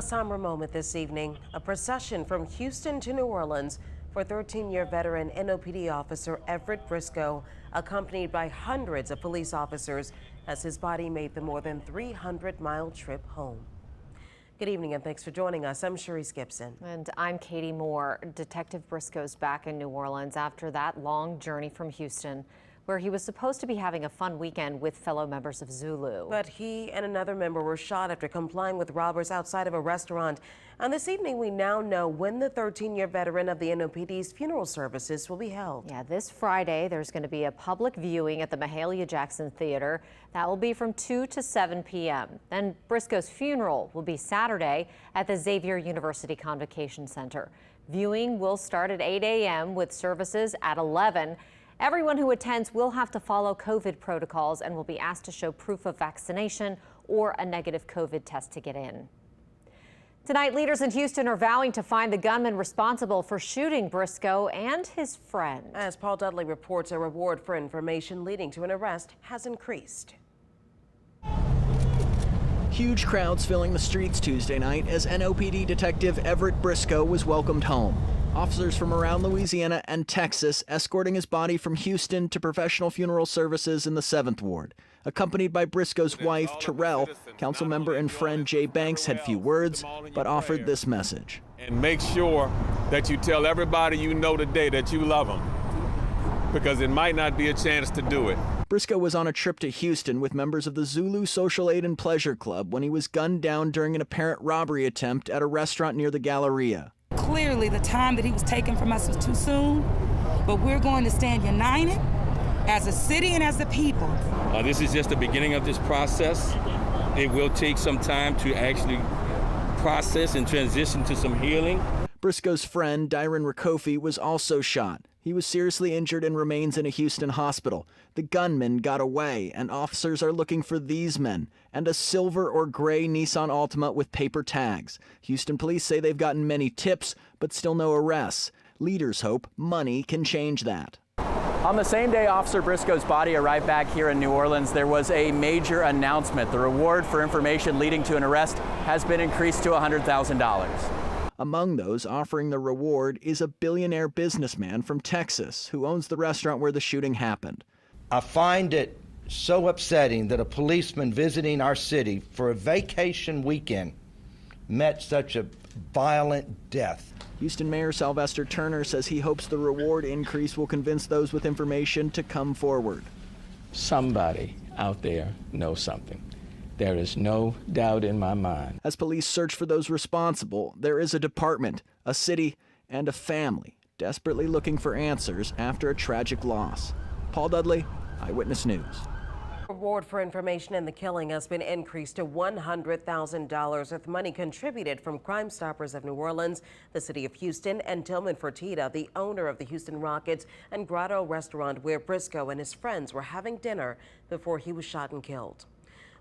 A somber moment this evening, a procession from Houston to New Orleans for 13-year veteran NOPD officer Everett Briscoe, accompanied by hundreds of police officers as his body made the more than 300-mile trip home. Good evening and thanks for joining us. I'm Cherise Gibson. And I'm Katie Moore. Detective Briscoe's back in New Orleans after that long journey from Houston, where he was supposed to be having a fun weekend with fellow members of Zulu. But he and another member were shot after complying with robbers outside of a restaurant. And this evening, we now know when the 13-year veteran of the NOPD's funeral services will be held. Yeah, this Friday, there's going to be a public viewing at the Mahalia Jackson Theater. That will be from 2 to 7 p.m. Then Briscoe's funeral will be Saturday at the Xavier University Convocation Center. Viewing will start at 8 a.m. with services at 11. Everyone who attends will have to follow COVID protocols and will be asked to show proof of vaccination or a negative COVID test to get in. Tonight, leaders in Houston are vowing to find the gunman responsible for shooting Briscoe and his friend. As Paul Dudley reports, a reward for information leading to an arrest has increased. Huge crowds filling the streets Tuesday night as NOPD Detective Everett Briscoe was welcomed home. Officers from around Louisiana and Texas escorting his body from Houston to professional funeral services in the 7th Ward. Accompanied by Briscoe's wife, Terrell, council member and friend Jay Banks had few words, but offered this message. And make sure that you tell everybody you know today that you love them, because it might not be a chance to do it. Briscoe was on a trip to Houston with members of the Zulu Social Aid and Pleasure Club when he was gunned down during an apparent robbery attempt at a restaurant near the Galleria. Clearly, the time that he was taken from us was too soon, but we're going to stand united as a city and as a people. This is just the beginning of this process. It will take some time to actually process and transition to some healing. Briscoe's friend, Dyrin Riculfy, was also shot. He was seriously injured and remains in a Houston hospital. The gunman got away, and officers are looking for these men and a silver or gray Nissan Altima with paper tags. Houston police say they've gotten many tips, but still no arrests. Leaders hope money can change that. On the same day Officer Briscoe's body arrived back here in New Orleans, there was a major announcement. The reward for information leading to an arrest has been increased to $100,000. Among those offering the reward is a billionaire businessman from Texas who owns the restaurant where the shooting happened. I find it so upsetting that a policeman visiting our city for a vacation weekend met such a violent death. Houston Mayor Sylvester Turner says he hopes the reward increase will convince those with information to come forward. Somebody out there knows something. There is no doubt in my mind. As police search for those responsible, there is a department, a city, and a family desperately looking for answers after a tragic loss. Paul Dudley, Eyewitness News. Reward for information in the killing has been increased to $100,000 with money contributed from Crimestoppers of New Orleans, the city of Houston, and Tillman Fertitta, the owner of the Houston Rockets and Grotto Ristorante, where Briscoe and his friends were having dinner before he was shot and killed.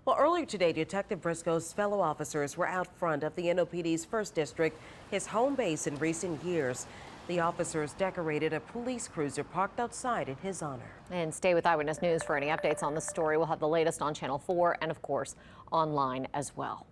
Well, earlier today, Detective Briscoe's fellow officers were out front of the NOPD's 1st District, his home base in recent years. The officers decorated a police cruiser parked outside in his honor. And stay with Eyewitness News for any updates on this story. We'll have the latest on Channel 4 and, of course, online as well.